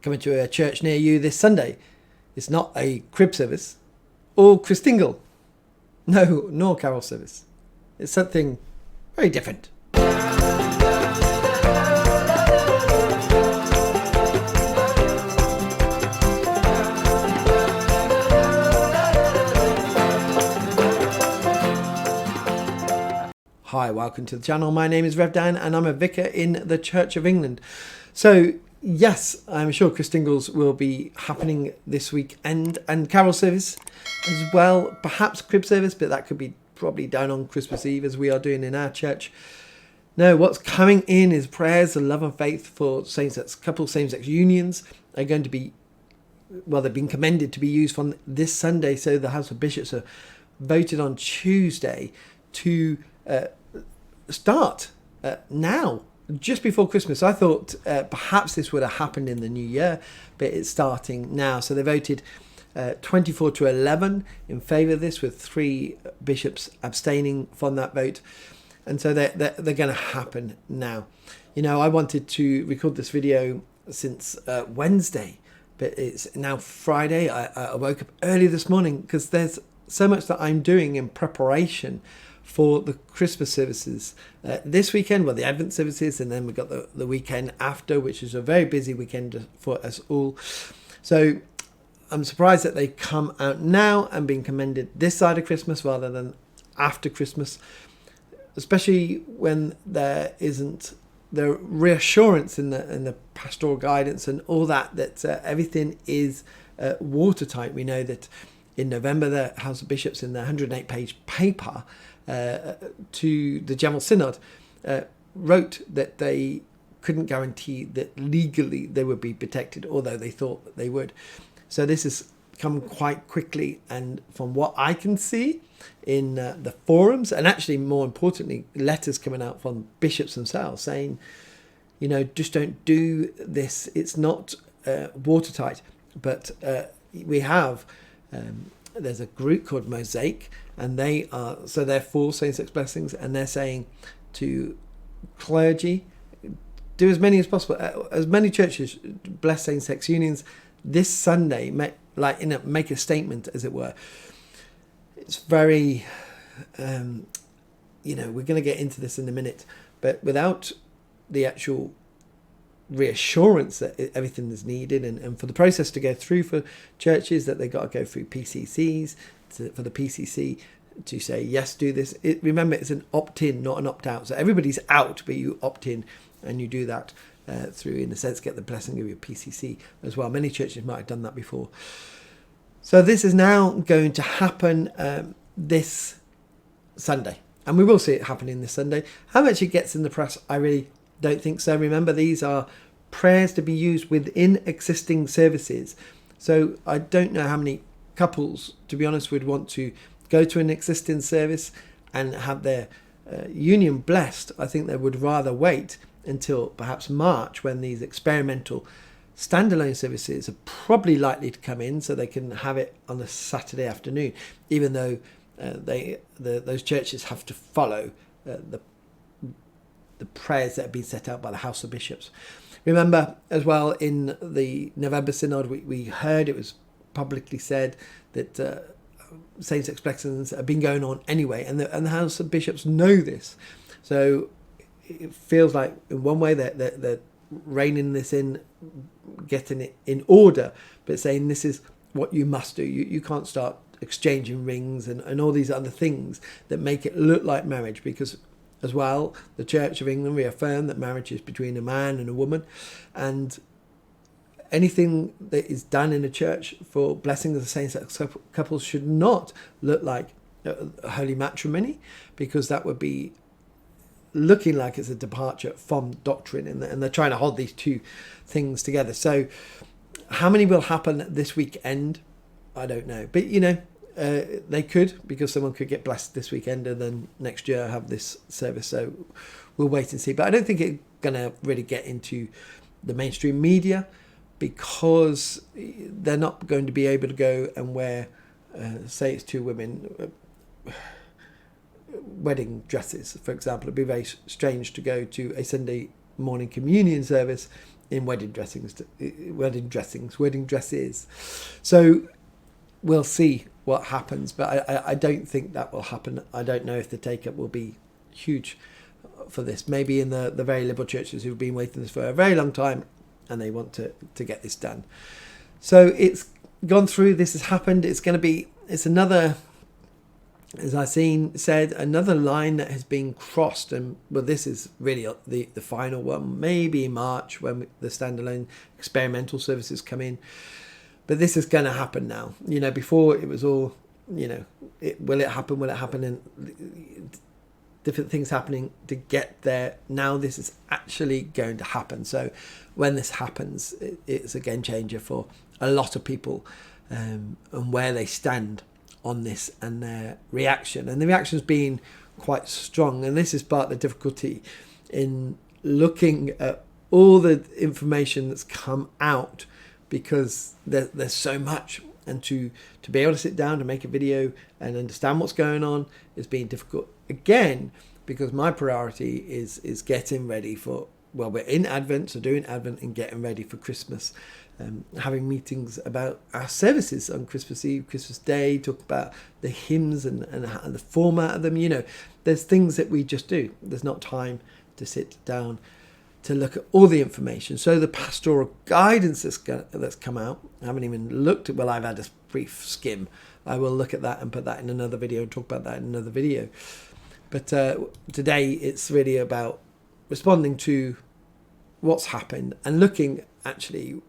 coming to a church near you this Sunday. It's not a crib service or Christingle. No, nor carol service. It's something very different. Hi, welcome to the channel. My name is Rev Dan and I'm a vicar in the Church of England. So yes, I'm sure Christingles will be happening this weekend and carol service as well, perhaps crib service, but that could be probably down on Christmas Eve as we are doing in our church. No, what's coming in is prayers of love and faith for same-sex couples, same-sex unions are going to be, well, they've been commended to be used from this Sunday. So the House of Bishops have voted on Tuesday to start now, just before Christmas. I thought perhaps this would have happened in the new year, but it's starting now. So they voted 24 to 11 in favour of this, with 3 bishops abstaining from that vote. And so they're going to happen now. You know, I wanted to record this video since Wednesday, but it's now Friday. I woke up early this morning because there's so much that I'm doing in preparation for the Christmas services this weekend, well, the Advent services, and then we've got the weekend after, which is a very busy weekend for us all. So I'm surprised that they come out now and being commended this side of Christmas rather than after Christmas, especially when there isn't the reassurance in the pastoral guidance and all that everything is watertight. We know that in November, the House of Bishops, in their 108-page paper to the General Synod, wrote that they couldn't guarantee that legally they would be protected, although they thought that they would. So this has come quite quickly, and from what I can see in the forums, and actually more importantly, letters coming out from bishops themselves saying, you know, just don't do this. It's not watertight, but we have... there's a group called Mosaic, and they're for same-sex blessings, and they're saying to clergy, do as many as possible. As many churches bless same-sex unions this Sunday, make a statement, as it were. It's very, we're going to get into this in a minute, but without the actual reassurance that everything is needed, and for the process to go through for churches, that they got to go through PCCs, for the PCC to say yes, do this. Remember, it's an opt-in, not an opt-out. So everybody's out, but you opt in, and you do that through, in a sense, get the blessing of your PCC as well. Many churches might have done that before. So this is now going to happen this Sunday, and we will see it happening this Sunday. How much it gets in the press, I really don't think so. Remember, these are prayers to be used within existing services. So I don't know how many couples, to be honest, would want to go to an existing service and have their union blessed. I think they would rather wait until perhaps March, when these experimental standalone services are probably likely to come in, so they can have it on a Saturday afternoon, even though those churches have to follow the prayers that have been set out by the House of Bishops. Remember as well, in the November Synod, we heard, it was publicly said, that same-sex blessings have been going on anyway, and the House of Bishops know this. So it feels like in one way they're reining this in, getting it in order, but saying this is what you must do. You can't start exchanging rings and all these other things that make it look like marriage, because as well, the Church of England reaffirmed that marriage is between a man and a woman, and anything that is done in a church for blessing of the same-sex couples should not look like holy matrimony, because that would be looking like it's a departure from doctrine, and they're trying to hold these two things together. So how many will happen this weekend? I don't know, but they could, because someone could get blessed this weekend and then next year have this service. So we'll wait and see. But I don't think it's going to really get into the mainstream media, because they're not going to be able to go and wear, say it's two women, wedding dresses, for example. It'd be very strange to go to a Sunday morning communion service in wedding dresses. So we'll see what happens, but I don't think that will happen. I don't know if the take-up will be huge for this. Maybe in the very liberal churches who've been waiting this for a very long time and they want to get this done. So it's gone through, this has happened. It's another, as I said, another line that has been crossed. And well, this is really the final one, maybe in March when the standalone experimental services come in. But this is going to happen now. Before it was all, will it happen? And different things happening to get there. Now this is actually going to happen. So when this happens, it's a game changer for a lot of people and where they stand on this and their reaction. And the reaction's been quite strong. And this is part of the difficulty in looking at all the information that's come out, because there's so much, and to be able to sit down and make a video and understand what's going on is being difficult again, because my priority is getting ready for, well, we're in Advent, so doing Advent and getting ready for Christmas, having meetings about our services on Christmas Eve, Christmas Day, talk about the hymns and the format of them. There's things that we just do. There's not time to sit down to look at all the information. So the pastoral guidance that's come out, I haven't even looked at, well, I've had a brief skim. I will look at that and put that in another video and talk about that in another video. But today it's really about responding to what's happened and looking actually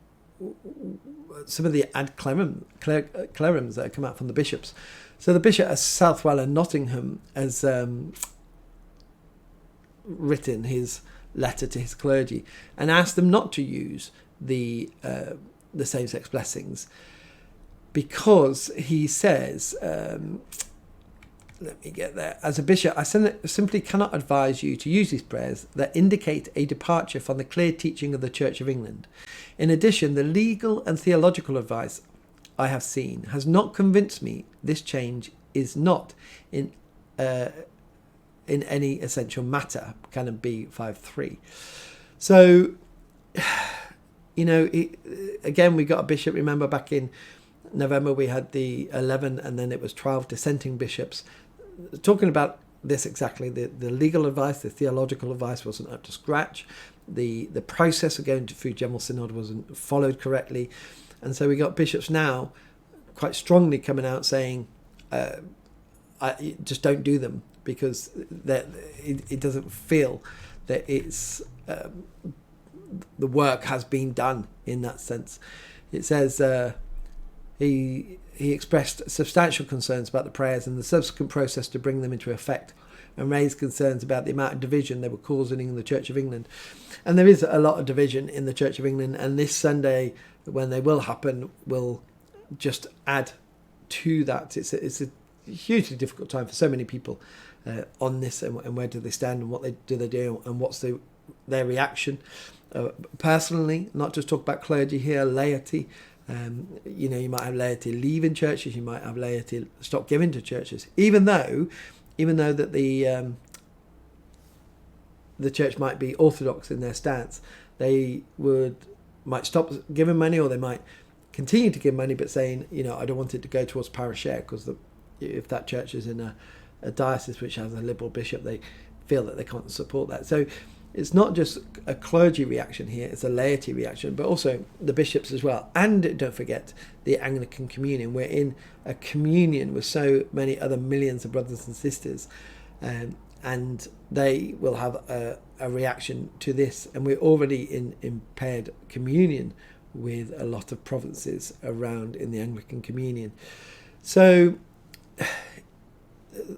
some of the ad clerums that have come out from the bishops. So the bishop of Southwell and Nottingham has written his letter to his clergy and asked them not to use the same-sex blessings, because he says, let me get there. As a bishop, I simply cannot advise you to use these prayers that indicate a departure from the clear teaching of the Church of England. In addition, the legal and theological advice I have seen has not convinced me this change is not in any essential matter, canon B5.3. So, again, we got a bishop, remember back in November we had the 11 and then it was 12 dissenting bishops talking about this exactly. The legal advice, the theological advice wasn't up to scratch. The process of going through General Synod wasn't followed correctly. And so we got bishops now quite strongly coming out saying, just don't do them, because it doesn't feel that it's the work has been done in that sense. It says he expressed substantial concerns about the prayers and the subsequent process to bring them into effect, and raised concerns about the amount of division they were causing in the Church of England. And there is a lot of division in the Church of England, and this Sunday, when they will happen, will just add to that. It's a hugely difficult time for so many people on this, and where do they stand, and what they do, and what's their reaction. Personally, not just talk about clergy here, laity. You might have laity leaving churches, you might have laity stop giving to churches, even though that the church might be orthodox in their stance. They might stop giving money, or they might continue to give money, but saying, I don't want it to go towards parish share, because if that church is in a diocese which has a liberal bishop, they feel that they can't support that. So it's not just a clergy reaction here, it's a laity reaction, but also the bishops as well. And don't forget the Anglican communion. We're in a communion with so many other millions of brothers and sisters, and they will have a reaction to this. And we're already in impaired communion with a lot of provinces around in the Anglican communion. So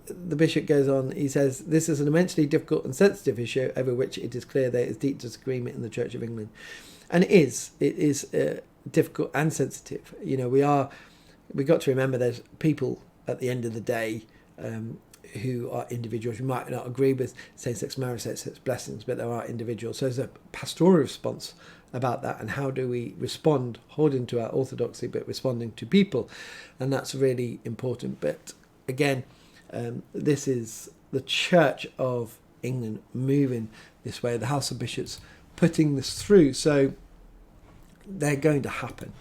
the bishop goes on, he says, this is an immensely difficult and sensitive issue over which it is clear there is deep disagreement in the Church of England. And it is difficult and sensitive. We got to remember there's people at the end of the day who are individuals. You might not agree with same-sex marriage, same-sex blessings, but there are individuals. So there's a pastoral response about that, and how do we respond, holding to our orthodoxy but responding to people, and that's really important. But again, this is the Church of England moving this way, the House of Bishops putting this through. So they're going to happen.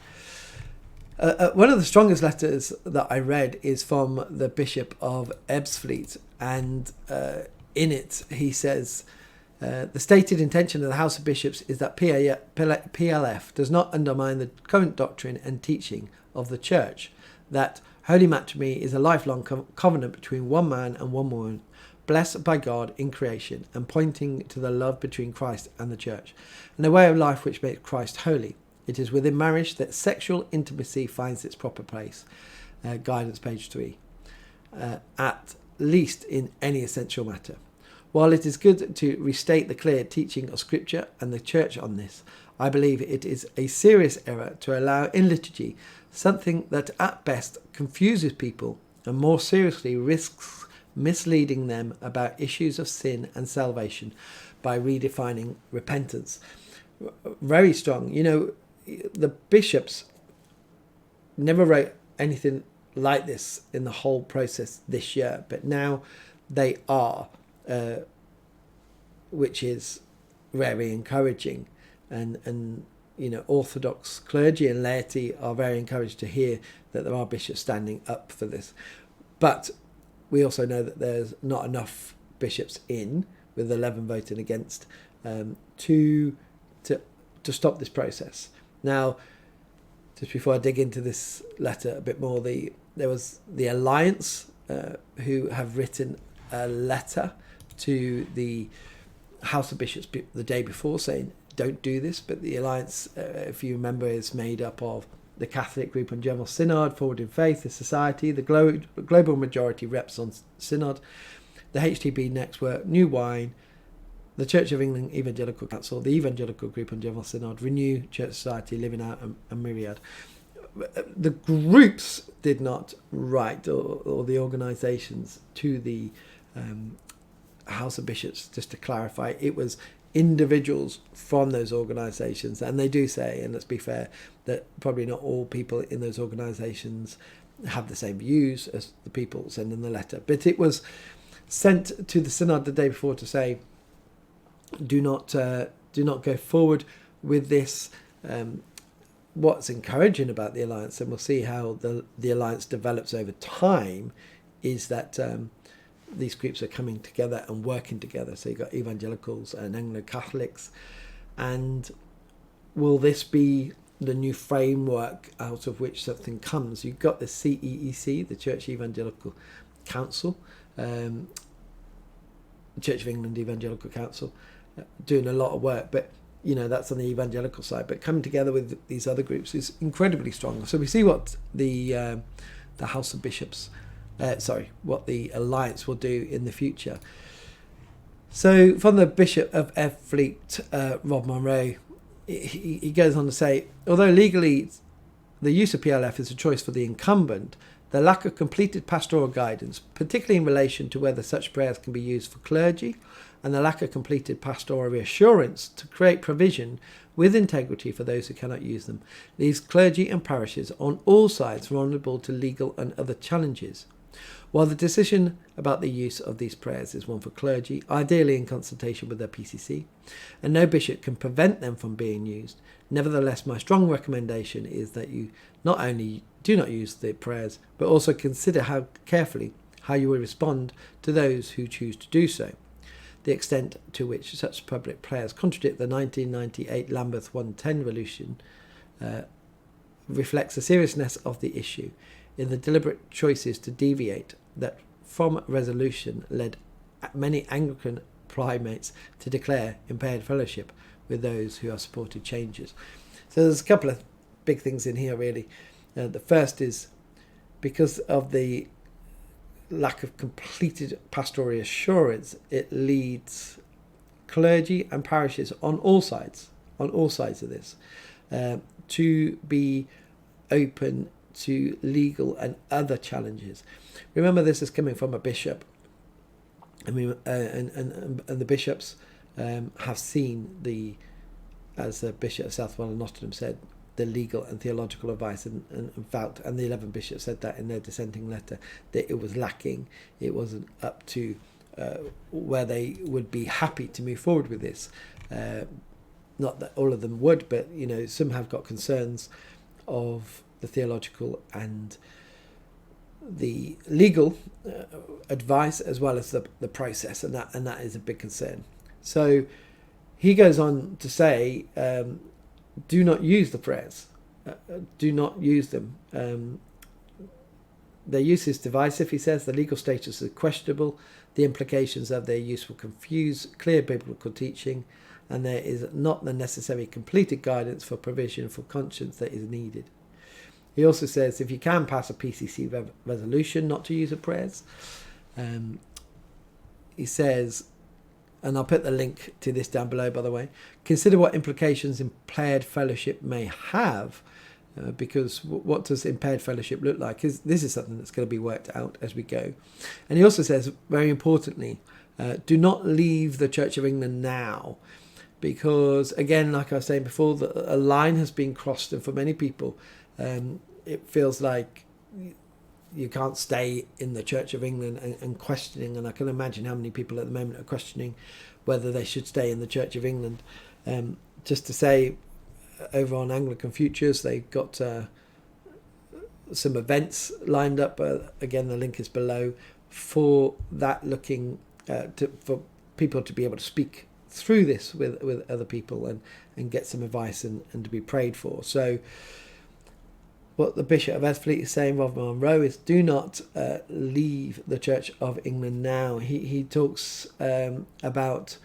One of the strongest letters that I read is from the Bishop of Ebbsfleet, and in it he says, the stated intention of the House of Bishops is that PLF does not undermine the current doctrine and teaching of the Church, that holy matrimony is a lifelong covenant between one man and one woman, blessed by God in creation and pointing to the love between Christ and the Church, and a way of life which makes Christ holy. It is within marriage that sexual intimacy finds its proper place. Guidance, page 3. At least in any essential matter. While it is good to restate the clear teaching of Scripture and the Church on this, I believe it is a serious error to allow in liturgy something that at best confuses people and more seriously risks misleading them about issues of sin and salvation by redefining repentance. Very strong. You know, the bishops never wrote anything like this in the whole process this year, but now they are, which is very encouraging. And you know, Orthodox clergy and laity are very encouraged to hear that there are bishops standing up for this. But we also know that there's not enough bishops in, with 11 voting against, to stop this process. Now, just before I dig into this letter a bit more, there was the Alliance who have written a letter to the House of Bishops the day before saying, don't do this. But the Alliance, if you remember, is made up of the Catholic Group on General Synod, Forward in Faith, the Society, the Global Majority Reps on Synod, the HTB Network, New Wine, the Church of England Evangelical Council, the Evangelical Group on General Synod, Renew, Church Society, Living Out, and Myriad. The groups did not write, or the organisations, to the House of Bishops, just to clarify. It was individuals from those organisations, and they do say, and let's be fair, that probably not all people in those organisations have the same views as the people sending the letter. But it was sent to the Synod the day before to say, do not go forward with this. What's encouraging about the Alliance, and we'll see how the Alliance develops over time, is that these groups are coming together and working together. So you've got evangelicals and Anglo-Catholics. And will this be the new framework out of which something comes? You've got the CEEC, the Church Evangelical Council, the Church of England Evangelical Council, doing a lot of work, but you know, that's on the evangelical side. But coming together with these other groups is incredibly strong. So we see what the House of Bishops, what the Alliance will do in the future. So from the Bishop of Ebbsfleet, Rob Monroe, he goes on to say, although legally the use of PLF is a choice for the incumbent, the lack of completed pastoral guidance, particularly in relation to whether such prayers can be used for clergy, and the lack of completed pastoral reassurance to create provision with integrity for those who cannot use them, leaves clergy and parishes on all sides vulnerable to legal and other challenges. While the decision about the use of these prayers is one for clergy, ideally in consultation with their PCC, and no bishop can prevent them from being used, nevertheless my strong recommendation is that you not only do not use the prayers, but also consider how carefully how you will respond to those who choose to do so. The extent to which such public prayers contradict the 1998 Lambeth 110 resolution reflects the seriousness of the issue in the deliberate choices to deviate that from resolution led many Anglican primates to declare impaired fellowship with those who have supported changes. So there's a couple of big things in here really. The first is because of the lack of completed pastoral assurance, it leads clergy and parishes on all sides of this to be open to legal and other challenges. Remember, this is coming from a bishop. I mean, and the bishops have seen as the Bishop of Southwell and Nottingham said, the legal and theological advice, and felt, and the 11 bishops said that in their dissenting letter, that it was lacking. It wasn't up to where they would be happy to move forward with this. not that all of them would, but some have got concerns of the theological and the legal advice, as well as the process, and that is a big concern. So he goes on to say, do not use the prayers. Do not use them. Their use is divisive, he says. The legal status is questionable. The implications of their use will confuse clear biblical teaching, and there is not the necessary completed guidance for provision for conscience that is needed. He also says if you can pass a PCC resolution not to use the prayers, he says, and I'll put the link to this down below, by the way, consider what implications impaired fellowship may have, because what does impaired fellowship look like? This is something that's going to be worked out as we go. And he also says, very importantly, do not leave the Church of England now, because, again, like I was saying before, a line has been crossed, and for many people, it feels like you can't stay in the Church of England and questioning, and I can imagine how many people at the moment are questioning whether they should stay in the Church of England. Just to say, over on Anglican Futures, they've got some events lined up. Again, the link is below for that, looking for people to be able to speak through this with other people and get some advice and to be prayed for. So what the Bishop of Earthfleet is saying, Robert Monroe, is do not leave the Church of England now. He talks about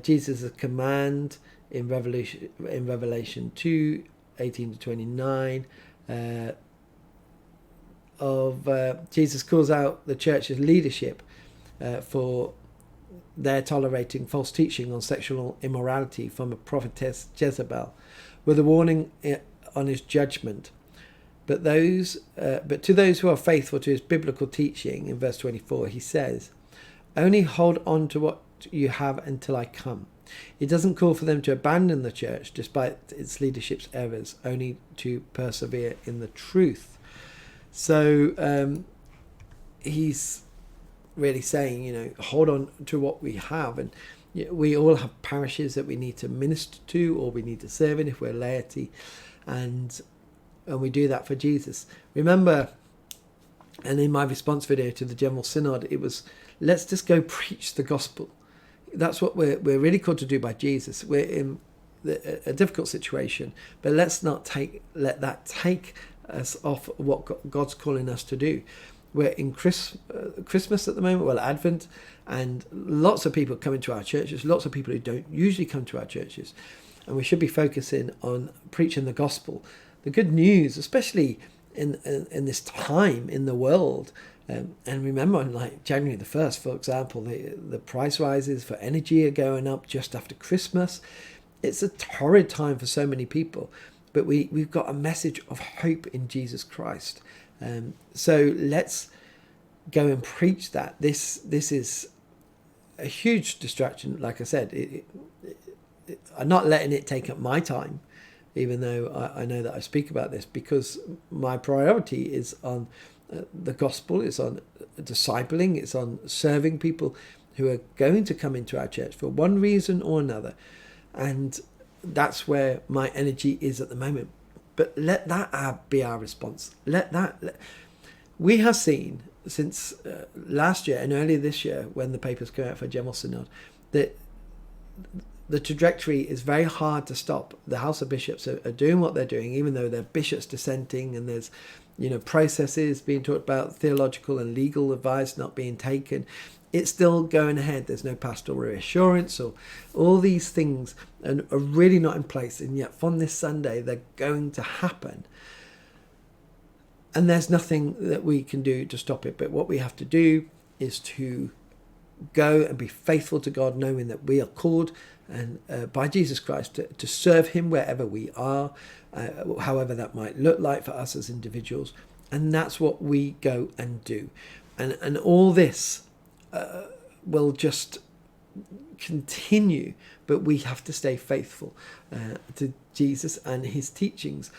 Jesus' command in Revelation 2, 18 to 29, Jesus calls out the church's leadership for their tolerating false teaching on sexual immorality from a prophetess Jezebel, with a warning on his judgment. But to those who are faithful to his biblical teaching, in verse 24, he says, only hold on to what you have until I come. It doesn't call for them to abandon the church despite its leadership's errors, only to persevere in the truth. So he's really saying, hold on to what we have. And we all have parishes that we need to minister to, or we need to serve in if we're laity. And we do that for Jesus. Remember, and in my response video to the General Synod, it was, let's just go preach the gospel. That's what we're really called to do by Jesus. We're in a difficult situation, but let's not let that take us off what God's calling us to do. We're in Christmas at the moment, well, Advent, and lots of people come into our churches, lots of people who don't usually come to our churches, and we should be focusing on preaching the gospel, the good news, especially in this time in the world. And remember, on like January the 1st, for example, the price rises for energy are going up just after Christmas. It's a torrid time for so many people, but we've got a message of hope in Jesus Christ. So let's go and preach that. This is a huge distraction. Like I said, I'm not letting it take up my time, even though I know that I speak about this, because my priority is on the gospel, it's on discipling, it's on serving people who are going to come into our church for one reason or another. And that's where my energy is at the moment. But let that be our response. We have seen since last year and earlier this year, when the papers came out for General Synod, that the trajectory is very hard to stop. The House of Bishops are doing what they're doing, even though they're bishops dissenting, and there's processes being talked about, theological and legal advice not being taken. It's still going ahead. There's no pastoral reassurance, or all these things are really not in place, and yet from this Sunday they're going to happen. And there's nothing that we can do to stop it. But what we have to do is to go and be faithful to God, knowing that we are called and by Jesus Christ to serve him wherever we are, however that might look like for us as individuals. And that's what we go and do. And all this will just continue, but we have to stay faithful to Jesus and his teachings.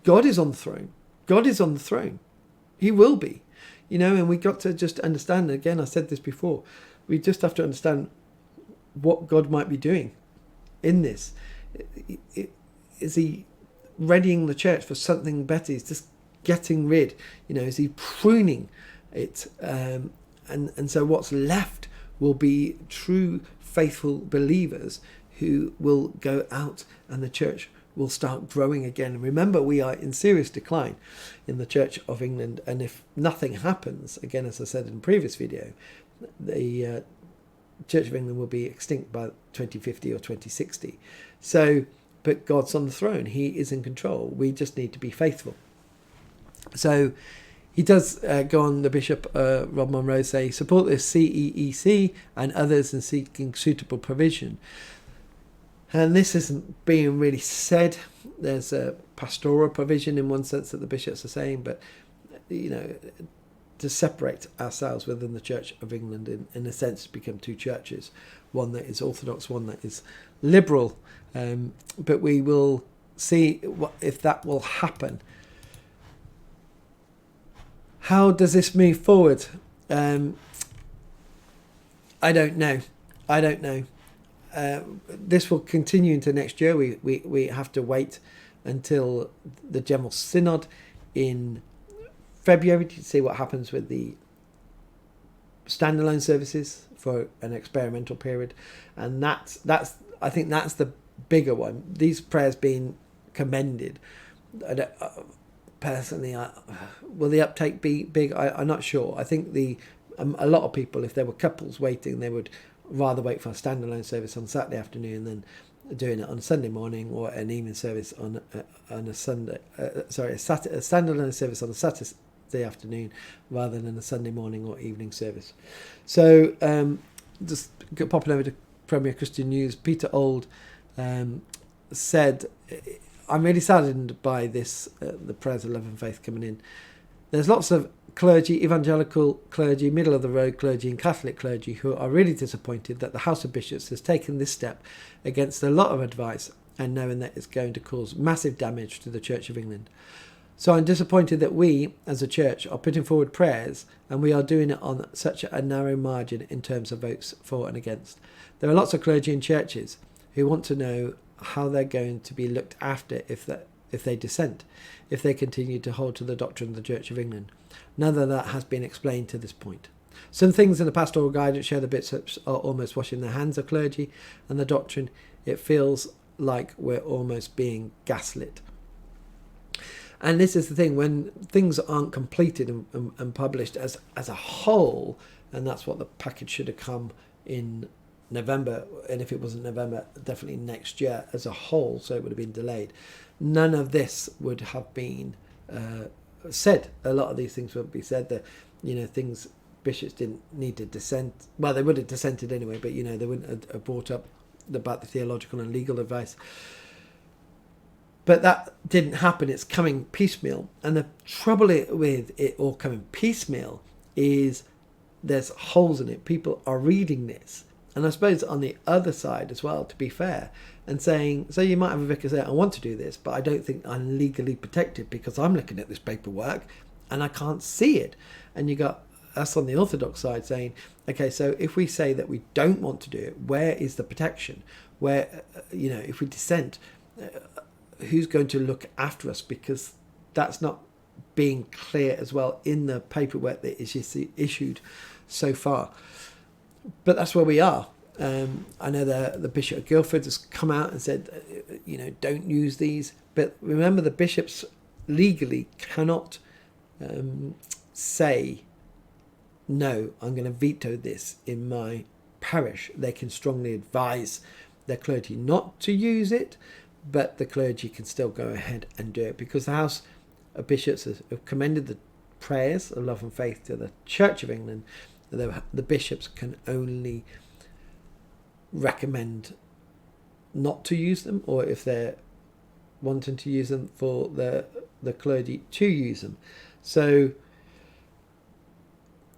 God is on the throne. God is on the throne. He will be, and we got to just understand, again, I said this before, we just have to understand what God might be doing in this. Is he readying the church for something better? He's just getting rid, is he pruning it? And so what's left will be true faithful believers who will go out, and the church will start growing again. And remember, we are in serious decline in the Church of England, and if nothing happens, again, as I said in the previous video, the Church of England will be extinct by 2050 or 2060. So, but God's on the throne. He is in control. We just need to be faithful. So he does go on, the Bishop Rob Monroes, say, support the CEEC and others in seeking suitable provision. And this isn't being really said. There's a pastoral provision in one sense that the bishops are saying, but, to separate ourselves within the Church of England, in a sense, to become two churches, one that is orthodox, one that is liberal. But we will see if that will happen. How does this move forward? I don't know. This will continue into next year. We have to wait until the General Synod in February to see what happens with the standalone services for an experimental period, and that's I think that's the bigger one. These prayers being commended. Personally, will the uptake be big? I'm not sure. I think a lot of people, if there were couples waiting, they would rather wait for a standalone service on Saturday afternoon than doing it on Sunday morning, or an evening service on a Sunday. A standalone service on a Saturday afternoon rather than a Sunday morning or evening service. So just popping over to Premier Christian News, Peter Old said, I'm really saddened by this, the prayers of love and faith coming in. There's lots of clergy, evangelical clergy, middle of the road clergy and Catholic clergy who are really disappointed that the House of Bishops has taken this step against a lot of advice and knowing that it's going to cause massive damage to the Church of England. So I'm disappointed that we, as a church, are putting forward prayers and we are doing it on such a narrow margin in terms of votes for and against. There are lots of clergy and churches who want to know how they're going to be looked after if they dissent, if they continue to hold to the doctrine of the Church of England. None of that has been explained to this point. Some things in the pastoral guidance show the bishops are almost washing their hands of clergy and the doctrine. It feels like we're almost being gaslit. And this is the thing, when things aren't completed and published as a whole, and that's what the package should have come in November, and if it wasn't November, definitely next year as a whole, so it would have been delayed. None of this would have been said. A lot of these things would be said that, things bishops didn't need to dissent. Well, they would have dissented anyway, but, they wouldn't have brought up about the theological and legal advice. But that didn't happen. It's coming piecemeal. And the trouble with it all coming piecemeal is there's holes in it. People are reading this. And I suppose on the other side as well, to be fair, and saying, so you might have a vicar say, I want to do this, but I don't think I'm legally protected because I'm looking at this paperwork and I can't see it. And you got us on the Orthodox side saying, okay, so if we say that we don't want to do it, where is the protection? Where, if we dissent, who's going to look after us? Because that's not being clear as well in the paperwork that is issued so far. But that's where we are. I know the Bishop of Guildford has come out and said, don't use these. But remember, the bishops legally cannot say, no, I'm going to veto this in my parish. They can strongly advise their clergy not to use it, but the clergy can still go ahead and do it, because the House of Bishops have commended the prayers of love and faith to the Church of England. The bishops can only recommend not to use them, or if they're wanting to use them, for the clergy to use them. So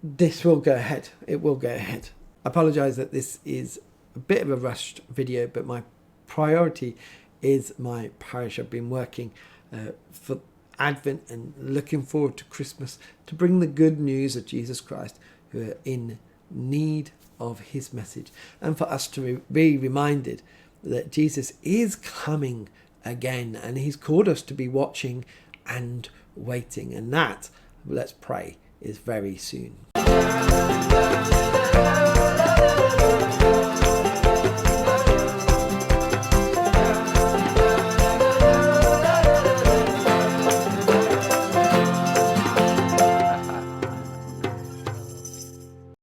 this will go ahead. It will go ahead. I apologise that this is a bit of a rushed video, but my priority is my parish. I've been working for Advent and looking forward to Christmas to bring the good news of Jesus Christ, who are in need of his message, and for us to be reminded that Jesus is coming again, and he's called us to be watching and waiting. And that, let's pray, is very soon.